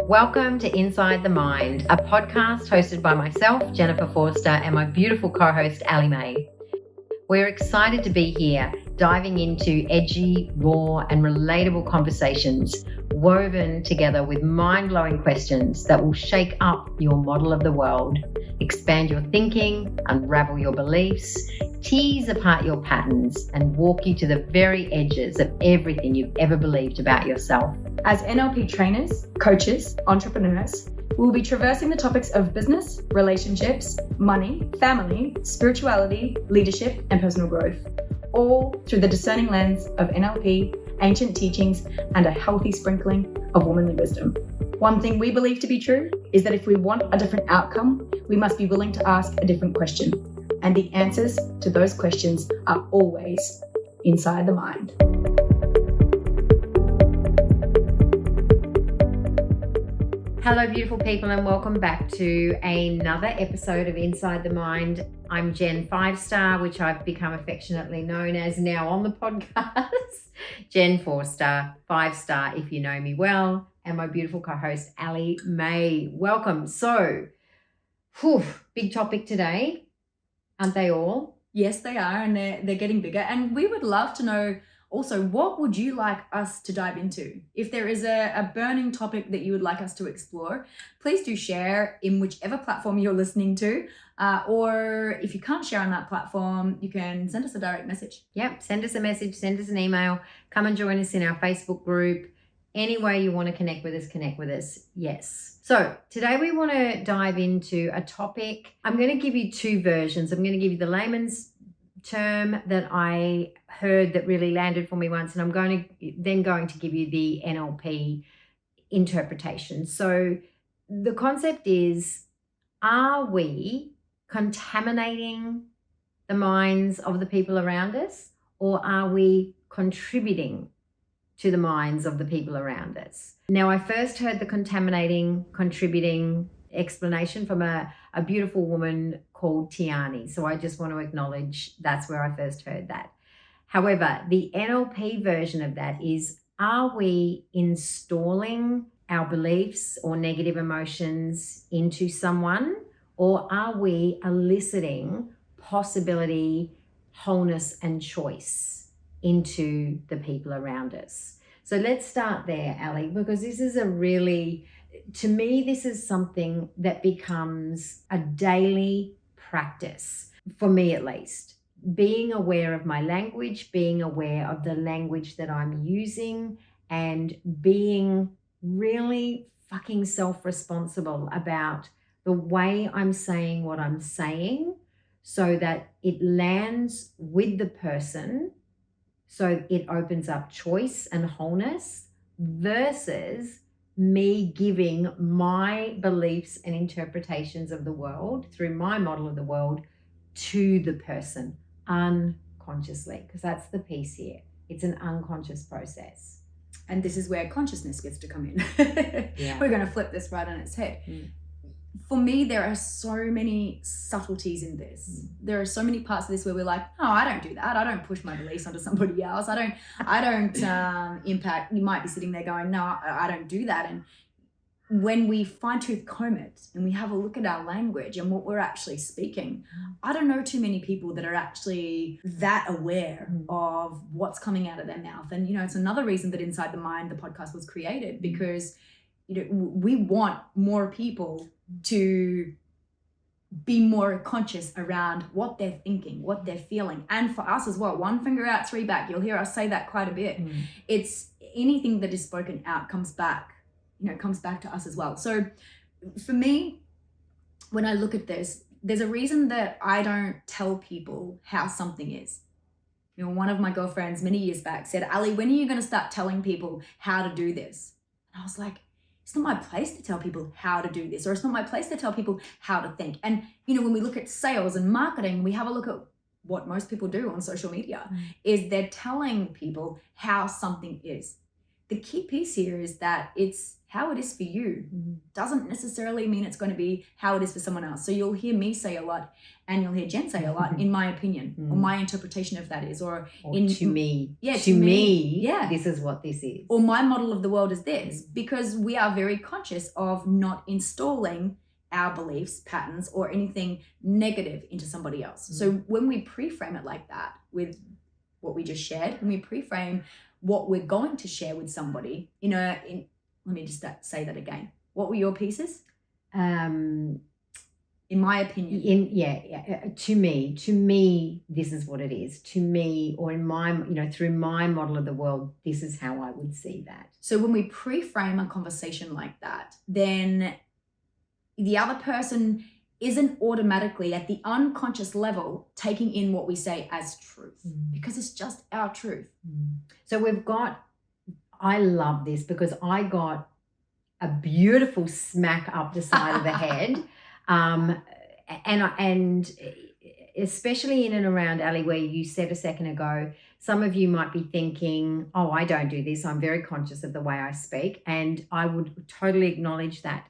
Welcome to Inside the Mind, a podcast hosted by myself, Jennifer Forster, and my beautiful co-host, Allie May. We're excited to be here, diving into edgy, raw, and relatable conversations woven together with mind-blowing questions that will shake up your model of the world, expand your thinking, unravel your beliefs, tease apart your patterns, and walk you to the very edges of everything you've ever believed about yourself. As NLP trainers, coaches, entrepreneurs, we'll be traversing the topics of business, relationships, money, family, spirituality, leadership, and personal growth, all through the discerning lens of NLP, ancient teachings, and a healthy sprinkling of womanly wisdom. One thing we believe to be true is that if we want a different outcome, we must be willing to ask a different question. And the answers to those questions are always inside the mind. Hello, beautiful people, and welcome back to another episode of Inside the Mind. I'm Jen 5-star, which I've become affectionately known as now on the podcast. Jen 4-star, 5-star if you know me well, and my beautiful co-host, Allie May. Welcome. So, big topic today, aren't they all? Yes, they are, and they're getting bigger. And we would love to know also, what would you like us to dive into? If there is a burning topic that you would like us to explore, please do share in whichever platform you're listening to. Or if you can't share on that platform, you can send us a direct message. Yep, send us a message, send us an email, come and join us in our Facebook group. Any way you want to connect with us, yes. So today we want to dive into a topic. I'm going to give you two versions. I'm going to give you the layman's term that I heard that really landed for me once, and I'm going to give you the NLP interpretation. So the concept is, are we contaminating the minds of the people around us, or are we contributing to the minds of the people around us? Now, I first heard the contaminating, contributing explanation from a beautiful woman called Tiani. So I just want to acknowledge that's where I first heard that. However, the NLP version of that is, are we installing our beliefs or negative emotions into someone, or are we eliciting possibility, wholeness, and choice into the people around us? So let's start there, Allie, because this is to me, this is something that becomes a daily practice, for me at least. Being aware of my language, being aware of the language that I'm using, and being really fucking self-responsible about the way I'm saying what I'm saying so that it lands with the person, so it opens up choice and wholeness, versus me giving my beliefs and interpretations of the world through my model of the world to the person unconsciously, because that's the piece here. It's an unconscious process. And this is where consciousness gets to come in. Yeah. We're going to flip this right on its head. For me, there are so many subtleties in this. There are so many parts of this where we're like, oh, I don't do that. I don't push my beliefs onto somebody else. I don't impact. You might be sitting there going, no, I don't do that. And when we fine tooth comb it and we have a look at our language and what we're actually speaking, I don't know too many people that are actually that aware of what's coming out of their mouth. And, it's another reason that Inside the Mind, the podcast, was created, because, we want more people to be more conscious around what they're thinking, what they're feeling. And for us as well, one finger out, three back. You'll hear us say that quite a bit. It's anything that is spoken out comes back to us as well. So for me, when I look at this, there's a reason that I don't tell people how something is. One of my girlfriends many years back said, Allie, when are you going to start telling people how to do this? And I was like, it's not my place to tell people how to do this, or it's not my place to tell people how to think. And, when we look at sales and marketing, we have a look at what most people do on social media, is they're telling people how something is. the key piece here is that it's how it is for you. Doesn't necessarily mean it's going to be how it is for someone else. So you'll hear me say a lot, and you'll hear Jen say a lot, in my opinion, or my interpretation of that is, or to me. Yeah, to me, yeah, this is what this is. Or my model of the world is this, because we are very conscious of not installing our beliefs, patterns, or anything negative into somebody else. So when we pre-frame it like that with what we just shared, when we pre-frame what we're going to share with somebody, let me just say that again. What were your pieces? In my opinion. To me, this is what it is. To me, or in my, through my model of the world, this is how I would see that. So when we pre-frame a conversation like that, then the other person isn't automatically at the unconscious level taking in what we say as truth, because it's just our truth. So I love this because I got a beautiful smack up the side of the head. And especially in and around, Allie, where you said a second ago, some of you might be thinking, oh, I don't do this. I'm very conscious of the way I speak. And I would totally acknowledge that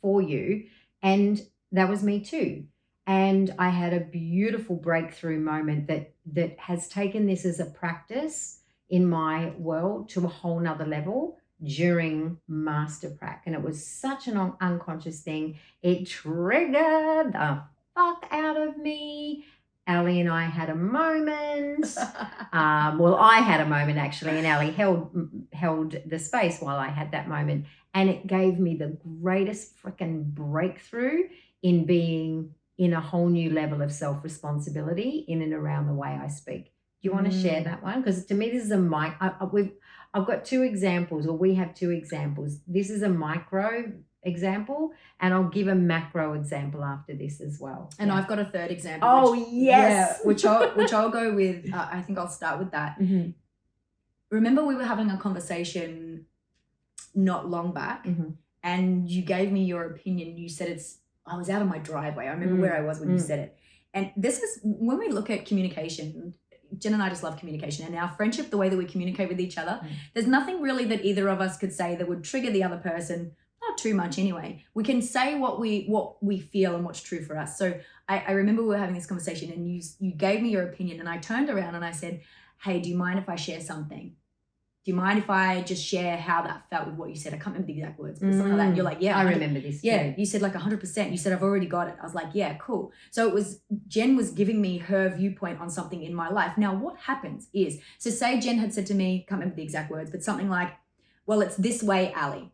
for you. And that was me too. And I had a beautiful breakthrough moment that has taken this as a practice in my world to a whole nother level during Master Prac. And it was such an unconscious thing. It triggered the fuck out of me. Allie and I had a moment. Well, I had a moment actually, and Allie held the space while I had that moment. And it gave me the greatest freaking breakthrough in being in a whole new level of self-responsibility in and around the way I speak. Do you want to share that one? Because to me, this is I've got two examples, or we have two examples. This is a micro example, and I'll give a macro example after this as well. And I've got a third example. Oh, yes. Yeah, which I'll go with. I think I'll start with that. Remember, we were having a conversation not long back, and you gave me your opinion. You said I was out of my driveway. I remember where I was when you said it. And this is when we look at communication. Jen and I just love communication, and our friendship, the way that we communicate with each other, there's nothing really that either of us could say that would trigger the other person, not too much anyway. We can say what we feel and what's true for us. So I remember we were having this conversation, and you gave me your opinion, and I turned around and I said, hey, do you mind if I share something? Do you mind if I just share how that felt with what you said? I can't remember the exact words, but something like that. And you're like, yeah. I remember this. Yeah, you said like 100%. You said, I've already got it. I was like, yeah, cool. So Jen was giving me her viewpoint on something in my life. Now, what happens is, so say Jen had said to me, can't remember the exact words, but something like, well, it's this way, Allie.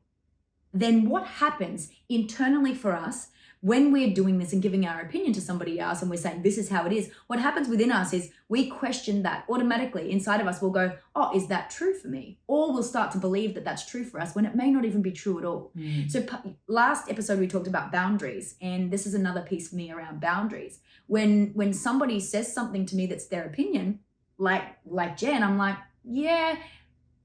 Then what happens internally for us when we're doing this and giving our opinion to somebody else and we're saying this is how it is, what happens within us is we question that automatically. Inside of us, we'll go, oh, is that true for me? Or we'll start to believe that that's true for us when it may not even be true at all. So last episode, we talked about boundaries, and this is another piece for me around boundaries. When somebody says something to me that's their opinion, like Jen, I'm like, yeah,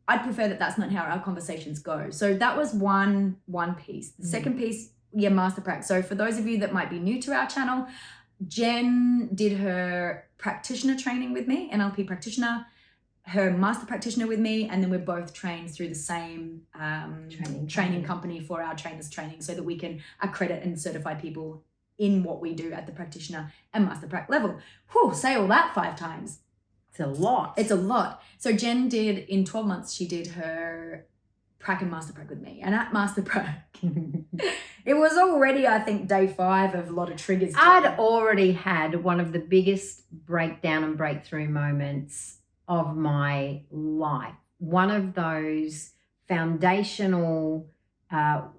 I'd prefer that that's not how our conversations go. So that was one piece. The second piece, Master Prac. So for those of you that might be new to our channel, Jen did her practitioner training with me, NLP practitioner, her master practitioner with me, and then we're both trained through the same training company for our trainers training, so that we can accredit and certify people in what we do at the practitioner and Master Prac level. Whew, say all that 5 times. It's a lot. It's a lot. So Jen did, in 12 months, she did her Prac and Master Prac with me. And at Master Prac, it was already, I think, day 5 of a lot of triggers. I'd already had one of the biggest breakdown and breakthrough moments of my life. One of those foundational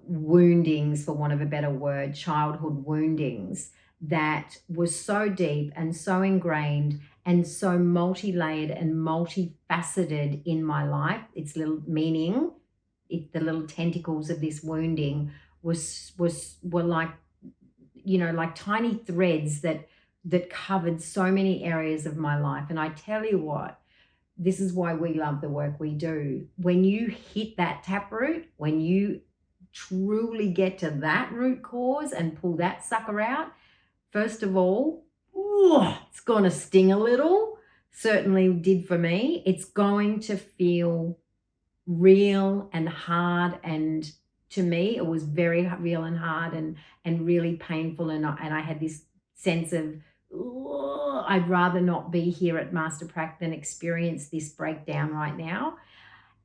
woundings, for want of a better word, childhood woundings that was so deep and so ingrained and so multi-layered and multifaceted in my life. Its little meaning, the little tentacles of this wounding were like, like tiny threads that covered so many areas of my life. And I tell you what, this is why we love the work we do. When you hit that taproot, when you truly get to that root cause and pull that sucker out, first of all, it's going to sting a little. Certainly did for me. It's going to feel real and hard, and to me it was very real and hard and really painful, and I had this sense of, "Ugh, I'd rather not be here at Master Prac than experience this breakdown right now."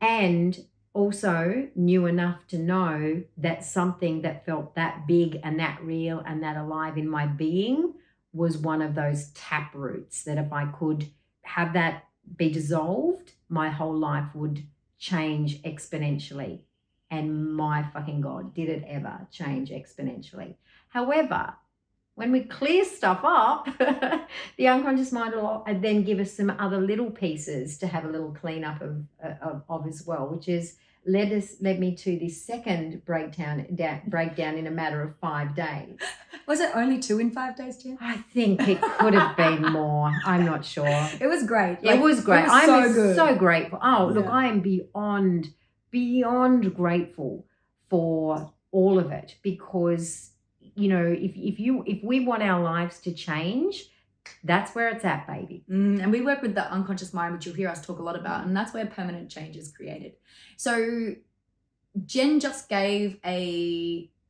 And also knew enough to know that something that felt that big and that real and that alive in my being was one of those tap roots that if I could have that be dissolved, my whole life would change exponentially. And my fucking God, did it ever change exponentially. However, when we clear stuff up, the unconscious mind will then give us some other little pieces to have a little cleanup of as well, which is led me to this second breakdown in a matter of 5 days. Was it only 2 in 5 days, Jen? I think it could have been more. I'm not sure. It was great. It was great. I'm so grateful. Oh, look, Yeah. I am beyond grateful for all of it, because if we want our lives to change, that's where it's at, baby. And we work with the unconscious mind, which you'll hear us talk a lot about, and that's where permanent change is created. So Jen just gave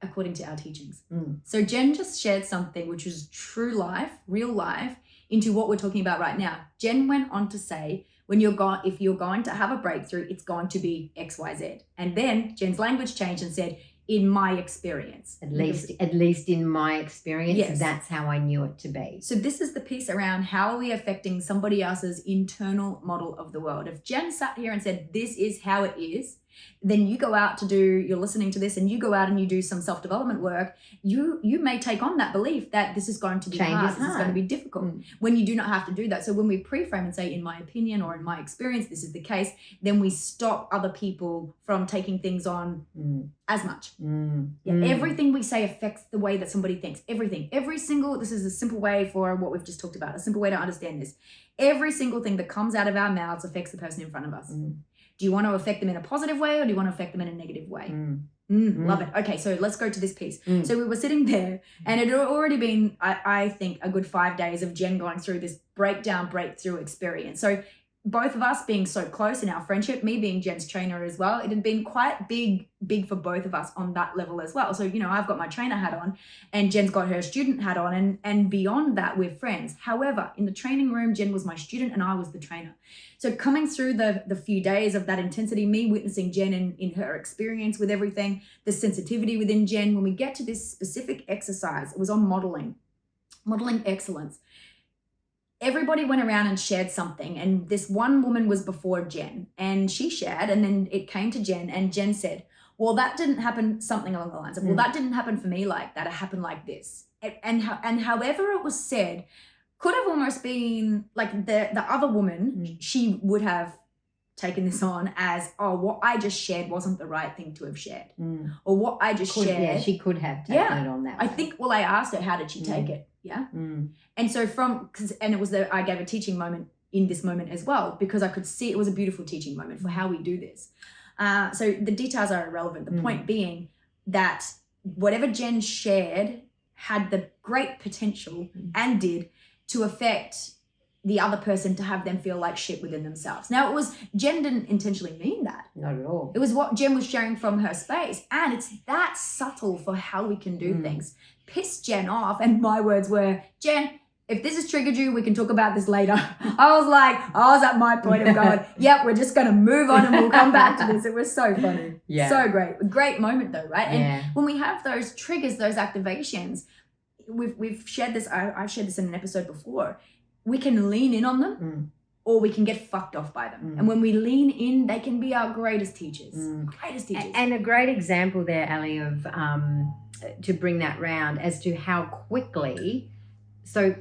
according to our teachings. So Jen just shared something which was true life, real life, into what we're talking about right now. Jen went on to say, if you're going to have a breakthrough, it's going to be XYZ. And then Jen's language changed and said, in my experience. At least in my experience, yes. That's how I knew it to be. So this is the piece around how are we affecting somebody else's internal model of the world. If Jen sat here and said, this is how it is, then you go out you're listening to this and you go out and you do some self-development work, you may take on that belief that this is going to be hard, this is going to be difficult, when you do not have to do that. So when we pre-frame and say, in my opinion or in my experience, this is the case, then we stop other people from taking things on as much. Everything we say affects the way that somebody thinks. Everything. This is a simple way for what we've just talked about, a simple way to understand this. Every single thing that comes out of our mouths affects the person in front of us. Do you want to affect them in a positive way or do you want to affect them in a negative way? Love it. Okay, so let's go to this piece. So we were sitting there and it had already been, I think, a good 5 days of Jen going through this breakthrough experience. So both of us being so close in our friendship, me being Jen's trainer as well, it had been quite big for both of us on that level as well. So, I've got my trainer hat on and Jen's got her student hat on, and beyond that, we're friends. However, in the training room, Jen was my student and I was the trainer. So coming through the few days of that intensity, me witnessing Jen in her experience with everything, the sensitivity within Jen, when we get to this specific exercise, it was on modeling excellence. Everybody went around and shared something, and this one woman was before Jen, and she shared, and then it came to Jen, and Jen said, well, that didn't happen, something along the lines of, well, that didn't happen for me like that, it happened like this. And however it was said, could have almost been like the other woman, she would have taken this on as, oh, what I just shared wasn't the right thing to have shared. Or what I just shared. Yeah, she could have taken it on that way. I think, I asked her, how did she take it? Yeah. And so I gave a teaching moment in this moment as well, because I could see it was a beautiful teaching moment for how we do this. So the details are irrelevant. The point being that whatever Jen shared had the great potential and did to affect the other person, to have them feel like shit within themselves. Now, Jen didn't intentionally mean that. Not at all. It was what Jen was sharing from her space. And it's that subtle for how we can do things. Pissed Jen off. And my words were, Jen, if this has triggered you, we can talk about this later. I was at my point of going, yep, we're just going to move on and we'll come back to this. It was so funny. Yeah. So great. A great moment though, right? And when we have those triggers, those activations, we've shared this, I've shared this in an episode before, we can lean in on them or we can get fucked off by them. And when we lean in, they can be our greatest teachers. And a great example there, Allie, of to bring that round as to how quickly, so,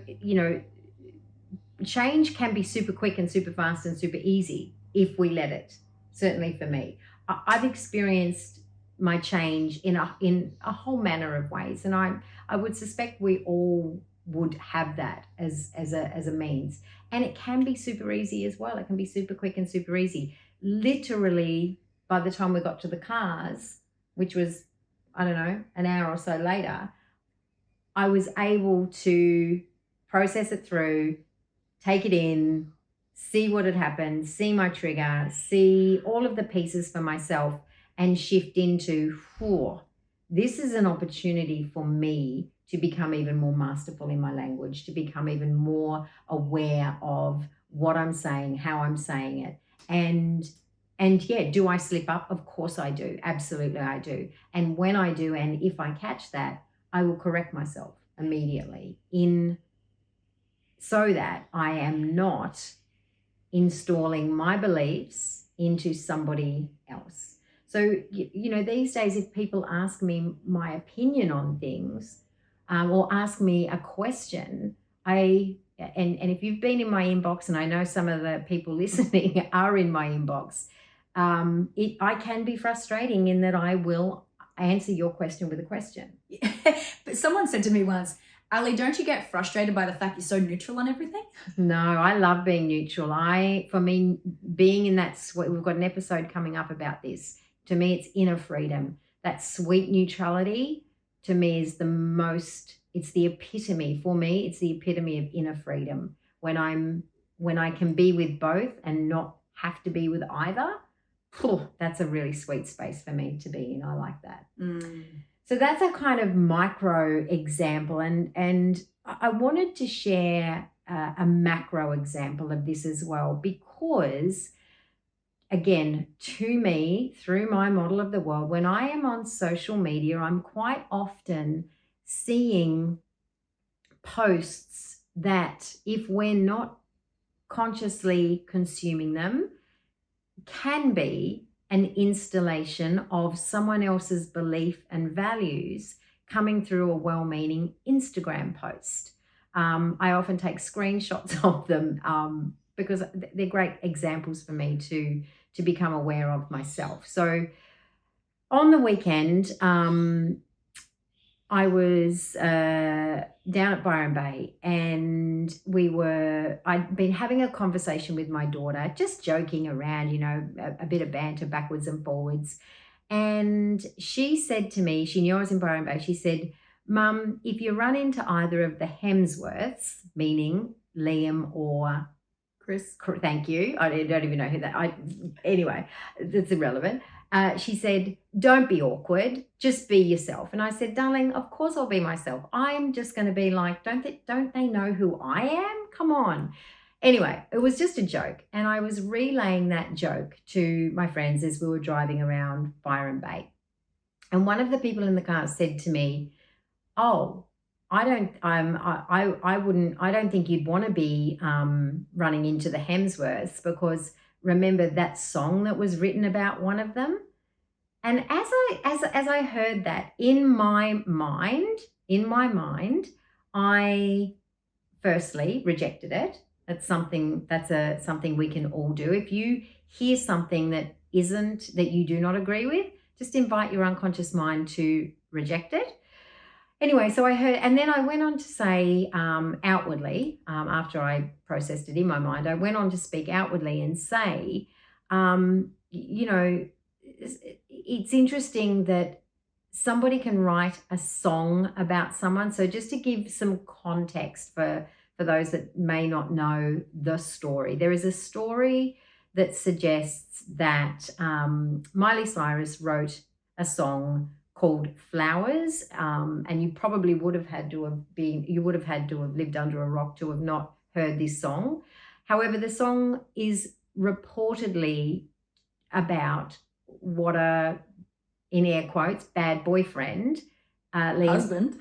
change can be super quick and super fast and super easy if we let it, certainly for me. I've experienced my change in a whole manner of ways, and I would suspect we all would have that as a means, and it can be super easy as well. It can be super quick and super easy. Literally, by the time we got to the cars, which was, I don't know, an hour or so later, I was able to process it through, take it in, see what had happened, see my trigger, see all of the pieces for myself, and shift into, this is an opportunity for me to become even more masterful in my language, to become even more aware of what I'm saying, how I'm saying it. And yeah, do I slip up? Of course I do. Absolutely I do. And when I do, and if I catch that, I will correct myself immediately so that I am not installing my beliefs into somebody else. So, these days, if people ask me my opinion on things or ask me a question, and if you've been in my inbox, and I know some of the people listening are in my inbox, I can be frustrating in that I will answer your question with a question. But someone said to me once, Allie, don't you get frustrated by the fact you're so neutral on everything? No, I love being neutral. For me, being in that sweet, we've got an episode coming up about this. To me, it's inner freedom. That sweet neutrality, to me, is it's the epitome. For me, it's the epitome of inner freedom. When I can be with both and not have to be with either, that's a really sweet space for me to be in. I like that. So that's a kind of micro example. And I wanted to share a macro example of this as well, because, again, to me, through my model of the world, when I am on social media, I'm quite often seeing posts that, if we're not consciously consuming them, can be an installation of someone else's belief and values coming through a well-meaning Instagram post. I often take screenshots of them because they're great examples for me to become aware of myself. So on the weekend, I was down at Byron Bay, and I'd been having a conversation with my daughter, just joking around, a bit of banter backwards and forwards. And she said to me, she knew I was in Byron Bay, she said, Mum, if you run into either of the Hemsworths, meaning Liam or Chris, thank you. I don't even know who that. Anyway, that's irrelevant. She said, don't be awkward, just be yourself. And I said, darling, of course I'll be myself. I'm just going to be like, don't they know who I am? Come on. Anyway, it was just a joke. And I was relaying that joke to my friends as we were driving around Byron Bay. And one of the people in the car said to me, oh, I don't think you'd want to be running into the Hemsworths, because remember that song that was written about one of them? And as I heard that, in my mind, I firstly rejected it. That's something we can all do. If you hear something that you do not agree with, just invite your unconscious mind to reject it. Anyway, so I heard, and then I went on to say outwardly, after I processed it in my mind, I went on to speak outwardly and say, it's interesting that somebody can write a song about someone. So just to give some context for those that may not know the story, there is a story that suggests that Miley Cyrus wrote a song called Flowers, and you probably would have had to have lived under a rock to have not heard this song. However, the song is reportedly about what in air quotes, bad boyfriend, husband.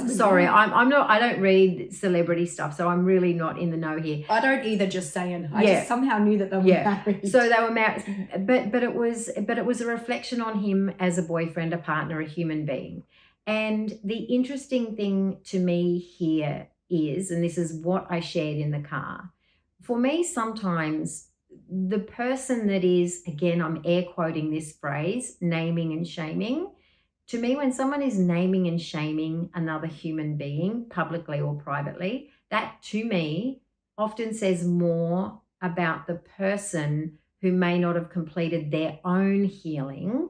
Sorry, yeah. I don't read celebrity stuff, so I'm really not in the know here. I don't either, just saying. I just somehow knew that they were married. So they were married, but it was a reflection on him as a boyfriend, a partner, a human being. And the interesting thing to me here is, and this is what I shared in the car, for me, sometimes the person that is, again, I'm air quoting this phrase, naming and shaming. To me, when someone is naming and shaming another human being, publicly or privately, that to me often says more about the person who may not have completed their own healing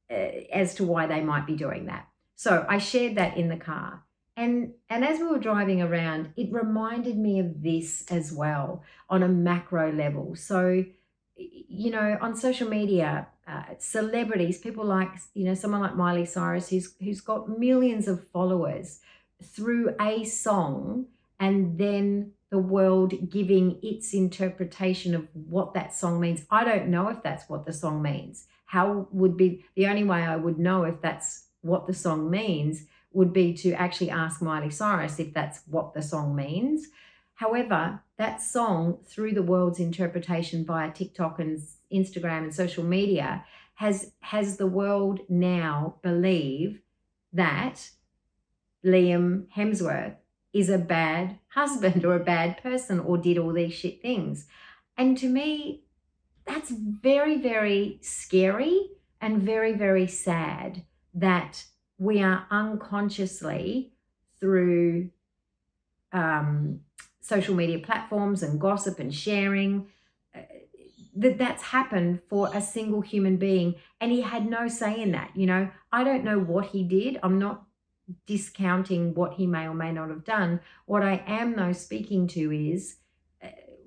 as to why they might be doing that. So I shared that in the car. And as we were driving around, it reminded me of this as well on a macro level. So, you know, on social media, celebrities, people like, you know, someone like Miley Cyrus, who's got millions of followers through a song, and then the world giving its interpretation of what that song means. I don't know if that's what the song means. How would be the only way I would know if that's what the song means would be to actually ask Miley Cyrus if that's what the song means. However, that song, through the world's interpretation via TikTok and Instagram and social media, has the world now believe that Liam Hemsworth is a bad husband or a bad person or did all these shit things. And to me, that's very, very scary and very, very sad that we are unconsciously, through social media platforms and gossip and sharing, that's happened for a single human being, and he had no say in that. You know, I don't know what he did. I'm not discounting what he may or may not have done. What I am, though, speaking to is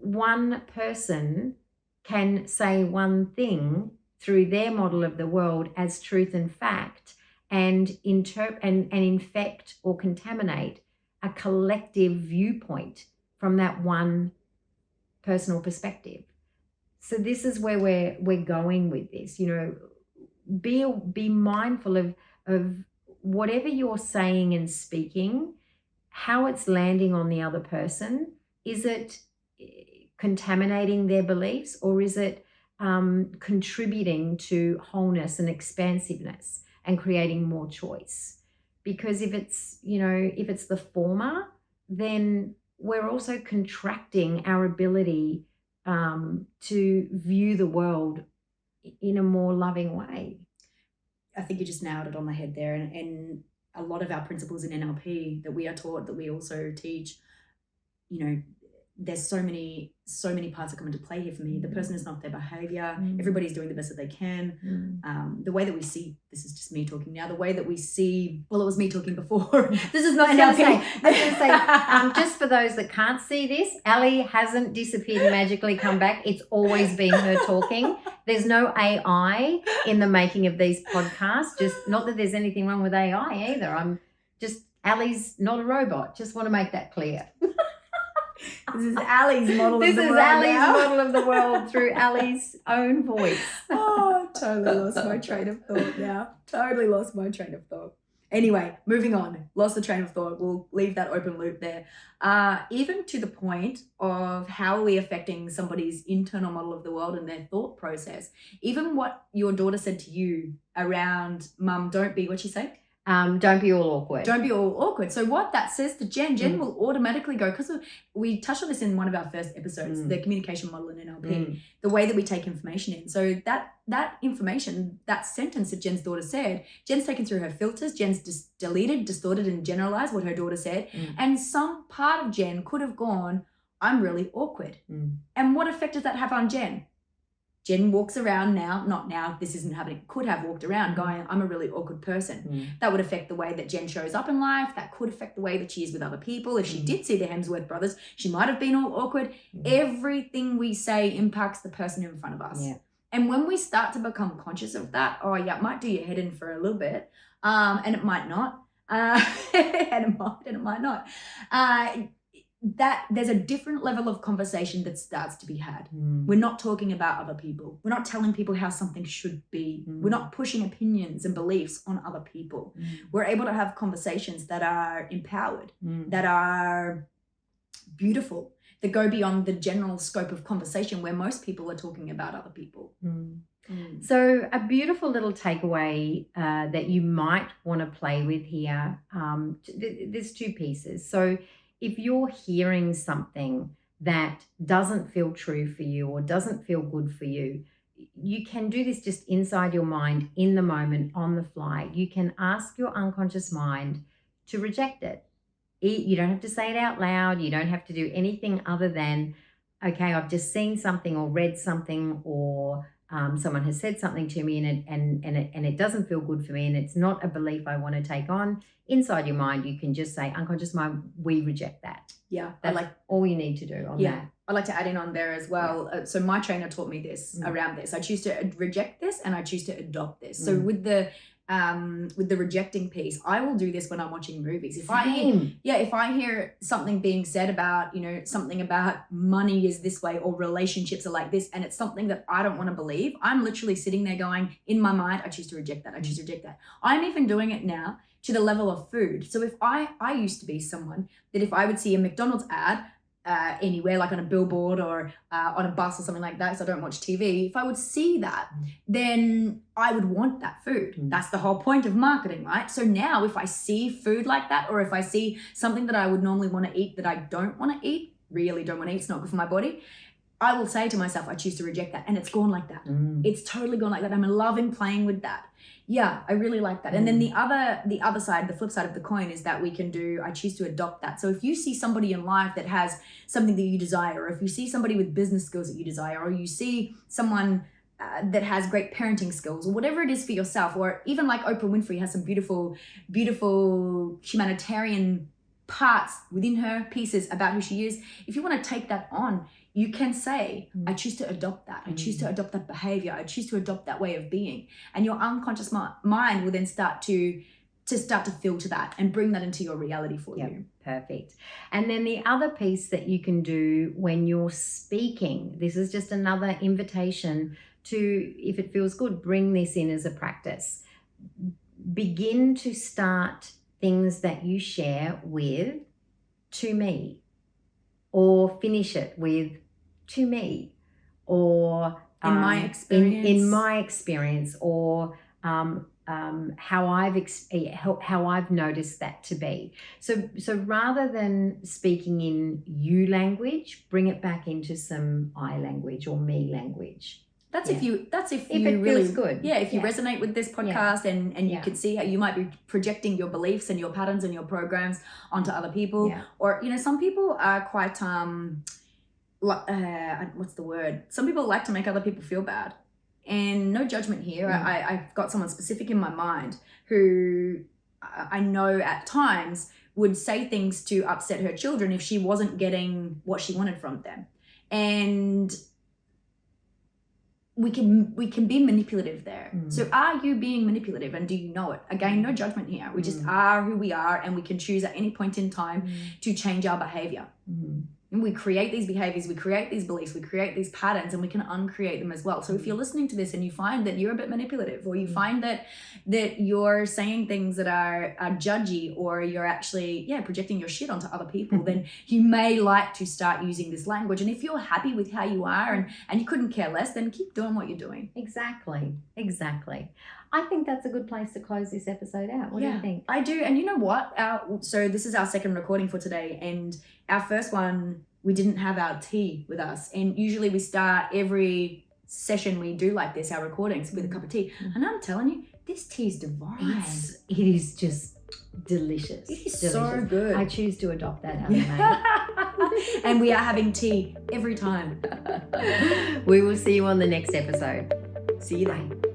one person can say one thing through their model of the world as truth and fact, and infect or contaminate a collective viewpoint from that one personal perspective. So this is where we're going with this. You know, be mindful of whatever you're saying and speaking, how it's landing on the other person. Is it contaminating their beliefs, or is it contributing to wholeness and expansiveness and creating more choice? Because if it's the former, then we're also contracting our ability to view the world in a more loving way. I think you just nailed it on the head there. And a lot of our principles in NLP that we are taught, that we also teach, you know, there's so many parts that come into play here for me. The person is not their behavior. Everybody's doing the best that they can. The way that we see, this is just me talking now, the way that we see, well, it was me talking before. This is not NLP. I was going to say, just for those that can't see this, Allie hasn't disappeared and magically come back. It's always been her talking. There's no AI in the making of these podcasts. Just not that there's anything wrong with AI either. Allie's not a robot. Just want to make that clear. This is Allie's model of the world. This is Allie's now. model of the world through Allie's own voice. Oh, totally lost my train of thought now. Totally lost my train of thought. Anyway, moving on. Lost the train of thought. We'll leave that open loop there. Even to the point of how are we affecting somebody's internal model of the world and their thought process. Even what your daughter said to you around, Mum, don't be, what'd she say? Don't be all awkward. Don't be all awkward. So what that says to Jen will automatically go, because we touched on this in one of our first episodes, the communication model in NLP, the way that we take information in. So that information, that sentence that Jen's daughter said, Jen's taken through her filters, Jen's just deleted, distorted, and generalized what her daughter said. And some part of Jen could have gone, I'm really awkward. And what effect does that have on Jen? Jen walks around now, not now, this isn't happening, could have walked around going, I'm a really awkward person. That would affect the way that Jen shows up in life. That could affect the way that she is with other people. If she did see the Hemsworth brothers, she might have been all awkward. Everything we say impacts the person in front of us. Yeah. And when we start to become conscious of that, oh yeah, it might do your head in for a little bit, and it might not, and it might not. That there's a different level of conversation that starts to be had. We're not talking about other people. We're not telling people how something should be. We're not pushing opinions and beliefs on other people. We're able to have conversations that are empowered, that are beautiful, that go beyond the general scope of conversation where most people are talking about other people. So a beautiful little takeaway that you might want to play with here, there's two pieces. So if you're hearing something that doesn't feel true for you or doesn't feel good for you, you can do this just inside your mind, in the moment, on the fly. You can ask your unconscious mind to reject it. You don't have to say it out loud. You don't have to do anything other than, okay, I've just seen something or read something or someone has said something to me and it doesn't feel good for me, and it's not a belief I want to take on, inside your mind, you can just say, unconscious mind, we reject that. Yeah. That's all you need to do on that. I'd like to add in on there as well. So my trainer taught me this around this. I choose to reject this and I choose to adopt this. So with the rejecting piece, I will do this when I'm watching movies. If I hear something being said about, something about money is this way or relationships are like this, and it's something that I don't want to believe, I'm literally sitting there going, in my mind, I choose to reject that. I choose to reject that. I'm even doing it now to the level of food. So if I used to be someone that if I would see a McDonald's ad anywhere, like on a billboard or on a bus or something like that, so I don't watch TV, if I would see that, then I would want that food. That's the whole point of marketing, right? So now if I see food like that, or if I see something that I would normally want to eat that I don't want to eat, really don't want to eat, it's not good for my body, I will say to myself, I choose to reject that. And it's gone like that. It's totally gone like that. I'm loving playing with that. Yeah, I really like that. And then the other side, the flip side of the coin is that we can do, I choose to adopt that. So if you see somebody in life that has something that you desire, or if you see somebody with business skills that you desire, or you see someone that has great parenting skills, or whatever it is for yourself, or even like Oprah Winfrey has some beautiful, beautiful humanitarian parts within her pieces about who she is. If you want to take that on, you can say, I choose to adopt that. I choose to adopt that behavior. I choose to adopt that way of being. And your unconscious mind will then start to filter that and bring that into your reality for you. Perfect. And then the other piece that you can do when you're speaking, this is just another invitation to, if it feels good, bring this in as a practice. Begin to start things that you share with, to me, or finish it with, to me, or in my experience, or how I've noticed that to be. So rather than speaking in you language, bring it back into some I language or me language. If it really feels good. Yeah, if you resonate with this podcast and you can see how you might be projecting your beliefs and your patterns and your programs onto other people. Yeah. Or, some people are quite, what's the word? Some people like to make other people feel bad. And no judgment here. I've got someone specific in my mind who I know at times would say things to upset her children if she wasn't getting what she wanted from them. And we can be manipulative there. So are you being manipulative, and do you know it? Again, no judgment here. We just are who we are, and we can choose at any point in time to change our behavior. And we create these behaviors, we create these beliefs, we create these patterns, and we can uncreate them as well. So if you're listening to this and you find that you're a bit manipulative, or you find that you're saying things that are judgy, or you're actually projecting your shit onto other people, then you may like to start using this language. And if you're happy with how you are and you couldn't care less, then keep doing what you're doing. Exactly. I think that's a good place to close this episode out. What do you think? I do. And you know what? So this is our second recording for today. And our first one, we didn't have our tea with us. And usually we start every session we do like this, our recordings, with a cup of tea. And I'm telling you, this tea is divine. It is just delicious. It is so good. I choose to adopt that, Allie. And we are having tea every time. We will see you on the next episode. See you later.